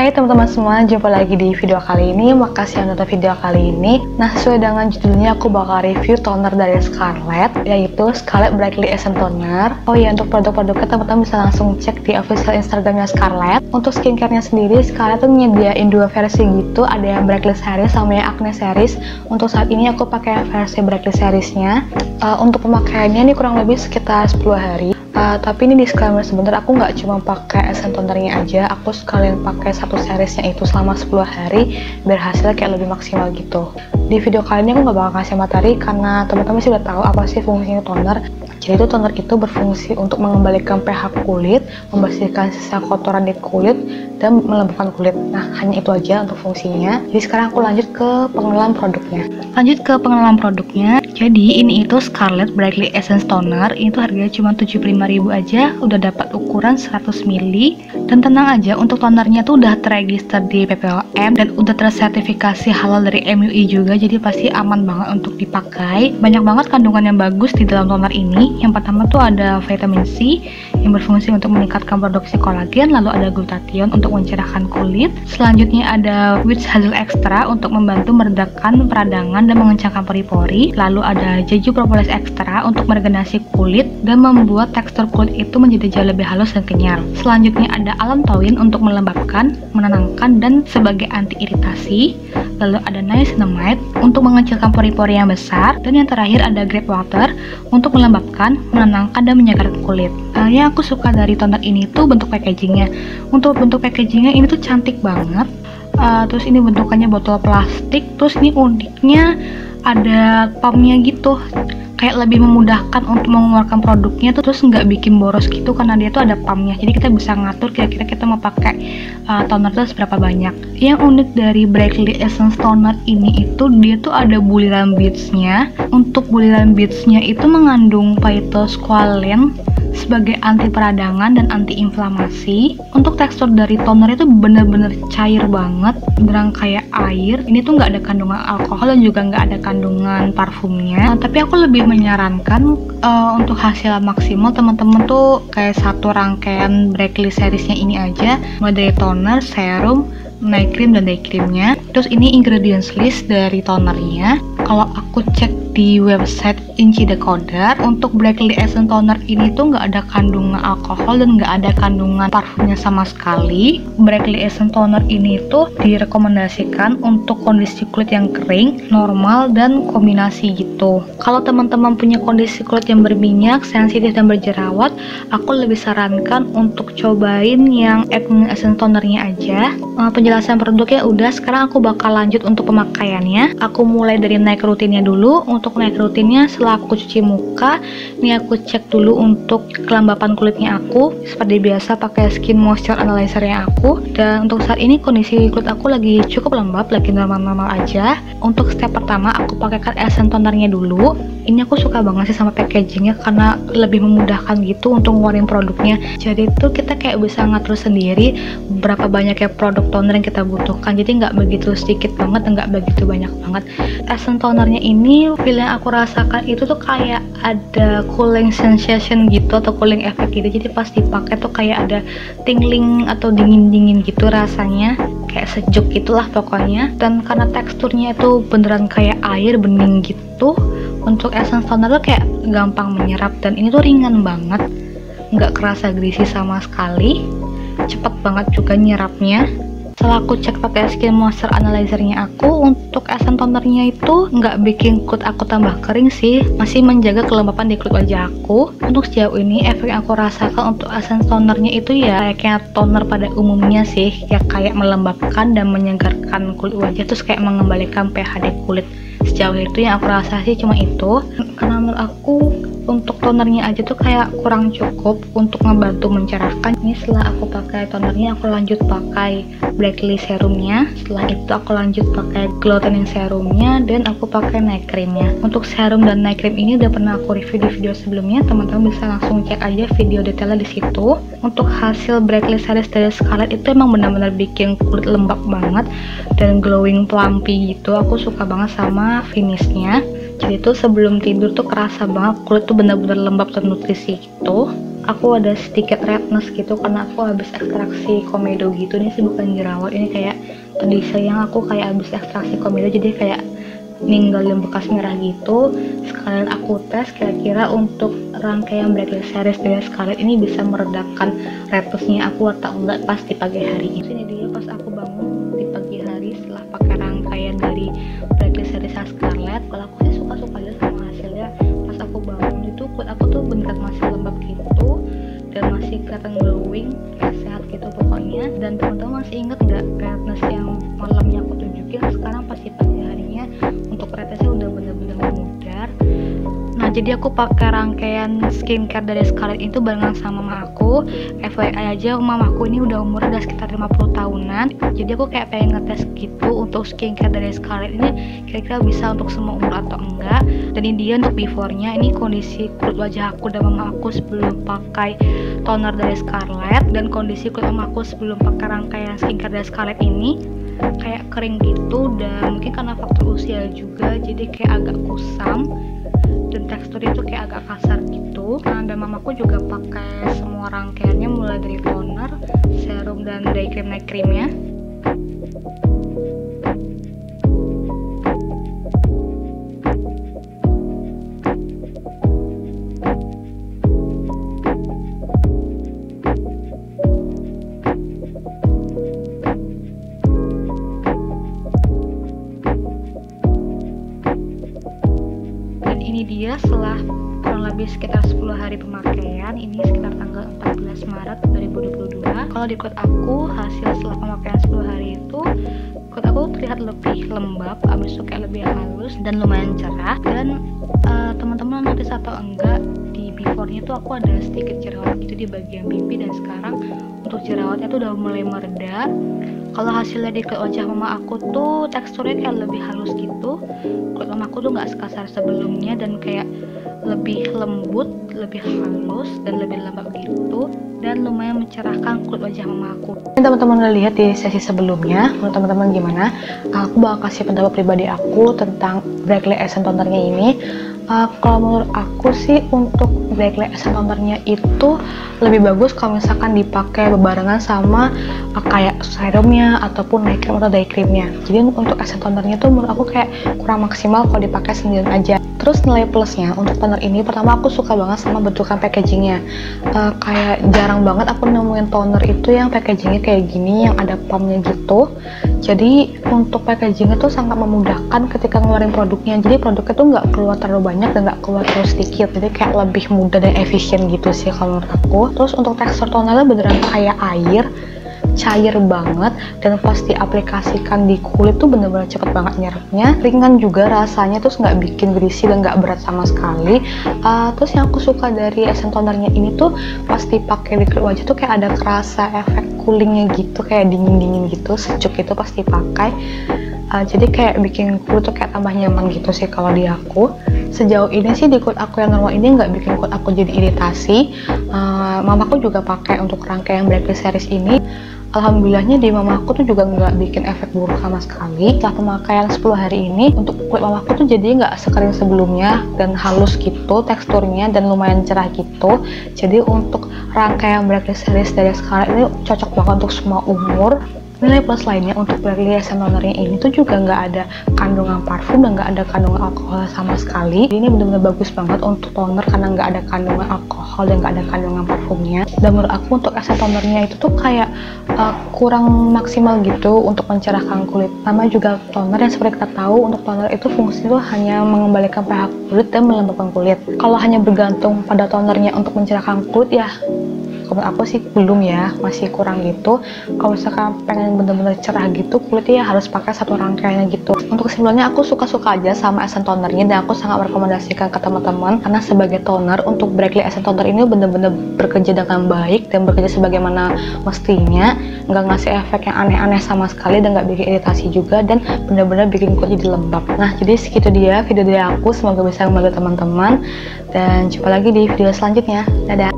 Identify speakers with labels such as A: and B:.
A: Hai teman-teman semua, jumpa lagi di video kali ini. Makasih yang nonton video kali ini. Nah, sesuai dengan judulnya, aku bakal review toner dari Scarlett, yaitu Scarlett Brightly Essence Toner. Oh iya, untuk produk-produknya teman-teman bisa langsung cek di official Instagramnya Scarlett. Untuk skincare-nya sendiri, Scarlett tuh nyediain dua versi gitu, ada yang Brightly Series sama yang Acne Series. Untuk saat ini aku pakai versi Brightly Series-nya. Untuk pemakaiannya ini kurang lebih sekitar 10 hari. Tapi ini disclaimer sebentar, aku nggak cuma pakai essence tonernya aja, aku sekalian pakai satu seriesnya itu selama 10 hari biar hasilnya kayak lebih maksimal gitu. Di video kali ini aku nggak bakal kasih materi karena teman-teman sih udah tahu apa sih fungsinya toner. Jadi itu toner itu berfungsi untuk mengembalikan pH kulit, membersihkan sisa kotoran di kulit, dan melembabkan kulit. Nah, hanya itu aja untuk fungsinya. Jadi sekarang aku lanjut ke pengenalan produknya. Jadi ini itu Scarlett Brightly Essence Toner. Ini tuh harganya cuma 75.000 aja, udah dapat ukuran 100 ml. Dan tenang aja, untuk tonernya tuh udah terregister di PPOM dan udah tersertifikasi halal dari MUI juga, jadi pasti aman banget untuk dipakai. Banyak banget kandungan yang bagus di dalam toner ini. Yang pertama tuh ada vitamin C yang berfungsi untuk meningkatkan produksi kolagen, lalu ada glutathione untuk mencerahkan kulit. Selanjutnya ada witch hazel extra untuk membantu meredakan peradangan dan mengencangkan pori-pori. Lalu ada jeju propolis extra untuk meregenerasi kulit dan membuat tekstur kulit itu menjadi jauh lebih halus dan kenyal. Selanjutnya ada allantoin untuk melembabkan, menenangkan, dan sebagai anti iritasi. Lalu ada niacinamide untuk mengecilkan pori-pori yang besar, dan yang terakhir ada grape water untuk melembabkan, menenangkan, dan menyegarkan kulit. Yang aku suka dari toner ini tuh bentuk packagingnya. Untuk bentuk packagingnya ini tuh cantik banget. Terus ini bentukannya botol plastik. Terus ini uniknya ada pumpnya gitu, kayak lebih memudahkan untuk mengeluarkan produknya tuh, terus nggak bikin boros gitu karena dia tuh ada pumpnya, jadi kita bisa ngatur kira-kira kita mau pakai toner tuh seberapa banyak. Yang unik dari Brightly Essence Toner ini itu dia tuh ada buliran beads-nya. Untuk buliran beads-nya itu mengandung phytosqualane sebagai anti peradangan dan anti inflamasi. Untuk tekstur dari toner itu bener-bener cair banget, beneran kayak air. Ini tuh nggak ada kandungan alkohol dan juga nggak ada kandungan parfumnya. Tapi aku lebih menyarankan untuk hasil maksimal teman-teman tuh kayak satu rangkaian Brightly seriesnya ini aja, mulai dari toner, serum, night cream, dan day creamnya. Terus ini ingredients list dari tonernya. Kalau aku cek di website Inci Decoder, untuk Brightly Essence Toner ini tuh nggak ada kandungan alkohol dan nggak ada kandungan parfumnya sama sekali. Brightly Essence Toner ini tuh direkomendasikan untuk kondisi kulit yang kering, normal, dan kombinasi gitu. Kalau teman-teman punya kondisi kulit yang berminyak, sensitif, dan berjerawat, aku lebih sarankan untuk cobain yang Acne Essence Tonernya aja. Penjelasan produknya udah, sekarang aku bakal lanjut untuk pemakaiannya. Aku mulai dari night rutinnya dulu. Untuk night rutinnya, setelah aku cuci muka, ini aku cek dulu untuk kelembapan kulitnya aku. Seperti biasa pakai skin moisture analyzer-nya aku. Dan untuk saat ini kondisi kulit aku lagi cukup lembab, lagi normal-normal aja. Untuk step pertama, aku pakaikan essence tonernya dulu. Ini aku suka banget sih sama packagingnya karena lebih memudahkan gitu untuk ngeluarin produknya. Jadi tuh kita kayak bisa ngatur sendiri berapa banyak ya produk toner yang kita butuhkan. Jadi nggak begitu sedikit banget, nggak begitu banyak banget. Essence tonernya ini, feel yang aku rasakan itu tuh kayak ada cooling sensation gitu atau cooling effect gitu. Jadi pas dipakai tuh kayak ada tingling atau dingin-dingin gitu rasanya, kayak sejuk gitulah pokoknya. Dan karena teksturnya itu beneran kayak air bening gitu, untuk essence toner tuh kayak gampang menyerap dan ini tuh ringan banget, nggak kerasa greasy sama sekali, cepet banget juga nyerapnya. Setelah aku cek pakai skin moisture analyzer-nya aku, untuk essence tonernya itu nggak bikin kulit aku tambah kering sih, masih menjaga kelembapan di kulit wajah aku. Untuk sejauh ini efek yang aku rasakan untuk essence tonernya itu ya kayaknya toner pada umumnya sih, ya kayak melembabkan dan menyegarkan kulit wajah, terus kayak mengembalikan pH di kulit. Sejauh itu yang aku rasa sih cuma itu, karena menurut aku untuk tonernya aja tuh kayak kurang cukup untuk membantu mencerahkan. Ini setelah aku pakai tonernya, aku lanjut pakai Brightly serumnya. Setelah itu aku lanjut pakai glow tanning serumnya, dan aku pakai night creamnya. Untuk serum dan night cream ini udah pernah aku review di video sebelumnya, teman-teman bisa langsung cek aja video detailnya di situ. Untuk hasil Brightly series dari Scarlett itu emang benar-benar bikin kulit lembab banget dan glowing plumpy gitu. Aku suka banget sama finishnya. Jadi tuh sebelum tidur tuh kerasa banget kulit tuh bener-bener lembab ternutrisi gitu. Aku ada sedikit redness gitu karena aku habis ekstraksi komedo gitu. Ini sih bukan jerawat, ini kayak kondisi yang aku kayak habis ekstraksi komedo, jadi kayak ninggalin bekas merah gitu. Sekalian aku tes kira-kira untuk rangkaian Brightly Series dari Scarlett ini bisa meredakan rednessnya aku atau enggak pas di pagi hari. Ini dia pas aku bangun di pagi hari setelah pakai rangkaian dari Brightly Series Scarlett. Kalau aku sih suka-suka aja sama hasilnya. Pas aku bangun itu kulit aku tuh beneran masih lembab gitu dan masih kelihatan glowing, kayak sehat gitu pokoknya. Dan teman-teman masih inget nggak redness yang malamnya aku tunjukin? Sekarang pas di pagi harinya untuk rednessnya udah bener-bener memudar. Nah, jadi aku pakai rangkaian skincare dari Scarlett itu barengan sama mama aku. FYI aja, mamaku ini udah umurnya udah sekitar 50 tahunan. Jadi aku kayak pengen ngetes gitu untuk skincare dari Scarlett ini kira-kira bisa untuk semua umur atau enggak. Dan ini dia untuk before-nya, ini kondisi kulit wajah aku dan mama aku sebelum pakai toner dari Scarlett, dan kondisi kulit mama aku sebelum pakai rangkaian skincare dari Scarlett ini kayak kering gitu, dan mungkin karena faktor usia juga jadi kayak agak kusam dan teksturnya tuh kayak agak kasar gitu. Nah, dan mamaku juga pakai semua rangkaiannya mulai dari toner, serum, dan day cream night creamnya. Ini dia setelah kurang lebih sekitar 10 hari pemakaian, ini sekitar tanggal 14 Maret 2022. Kalau di kulit aku, hasil setelah pemakaian 10 hari itu kulit aku terlihat lebih lembab, abis itu kayak lebih halus dan lumayan cerah. Dan teman-teman notice atau enggak, di before-nya tuh aku ada sedikit jerawat itu di bagian pipi, dan sekarang untuk jerawatnya tuh udah mulai mereda. Kalau hasilnya di kulit wajah mama aku tuh teksturnya kayak lebih halus gitu. Kulit mama aku tuh nggak sekasar sebelumnya dan kayak lebih lembut, lebih halus, dan lebih lembab gitu, dan lumayan mencerahkan kulit wajah mama aku. Ini teman-teman udah lihat di sesi sebelumnya. Menurut teman-teman gimana? Aku bakal kasih pendapat pribadi aku tentang Brightly Essence Tonernya ini. Kalau menurut aku sih untuk Brightly Essence Tonernya itu lebih bagus kalau misalkan dipakai bebarengan sama kayak serumnya ataupun night cream atau day creamnya. Jadi untuk essence tonernya tuh menurut aku kayak kurang maksimal kalau dipakai sendirian aja. Terus nilai plusnya untuk toner ini, pertama aku suka banget sama bentukan packagingnya. Kayak jarang banget aku nemuin toner itu yang packagingnya kayak gini, yang ada pumpnya gitu. Jadi untuk packagingnya tuh sangat memudahkan ketika ngeluarin produknya. Jadi produknya tuh nggak keluar terlalu banyak dan nggak keluar terlalu sedikit. Jadi kayak lebih mudah dan efisien gitu sih kalau menurut aku. Terus untuk tekstur tonernya beneran kayak air, cair banget, dan pas diaplikasikan di kulit tuh bener-bener cepet banget nyerapnya, ringan juga rasanya, terus nggak bikin greasy dan nggak berat sama sekali. Terus yang aku suka dari essence tonernya ini tuh pas dipakai di kulit wajah tuh kayak ada kerasa efek coolingnya gitu, kayak dingin-dingin gitu, sejuk gitu pas dipakai. Jadi kayak bikin kulit tuh kayak tambah nyaman gitu sih kalau di aku. Sejauh ini sih di kulit aku yang normal ini nggak bikin kulit aku jadi iritasi. Mamaku juga pakai untuk rangkaian Brightly Series ini. Alhamdulillahnya di mamaku tuh juga nggak bikin efek buruk sama sekali. Setelah pemakaian 10 hari ini, untuk kulit mamaku tuh jadi nggak sekering sebelumnya dan halus gitu teksturnya dan lumayan cerah gitu. Jadi untuk rangkaian Brightly Series dari Scarlett ini cocok banget untuk semua umur. Nilai plus lainnya untuk Brightly Essence Tonernya ini tuh juga nggak ada kandungan parfum dan nggak ada kandungan alkohol sama sekali. Ini benar-benar bagus banget untuk toner karena nggak ada kandungan alkohol dan nggak ada kandungan parfumnya. Dan menurut aku untuk essence tonernya itu tuh kayak kurang maksimal gitu untuk mencerahkan kulit. Sama juga toner yang seperti kita tahu, untuk toner itu fungsinya tuh hanya mengembalikan pH kulit dan melembabkan kulit. Kalau hanya bergantung pada tonernya untuk mencerahkan kulit, ya menurut aku sih belum ya, masih kurang gitu. Kalau misalkan pengen bener-bener cerah gitu kulitnya, ya harus pakai satu rangkaiannya gitu. Untuk kesimpulannya, aku suka-suka aja sama essence tonernya dan aku sangat merekomendasikan ke teman-teman, karena sebagai toner untuk Brightly Essence Toner ini bener-bener bekerja dengan baik dan bekerja sebagaimana mestinya, nggak ngasih efek yang aneh-aneh sama sekali dan nggak bikin iritasi juga, dan bener-bener bikin kulit jadi lembab. Nah, jadi segitu dia video dari aku, semoga bisa membantu teman-teman, dan jumpa lagi di video selanjutnya. Dadah.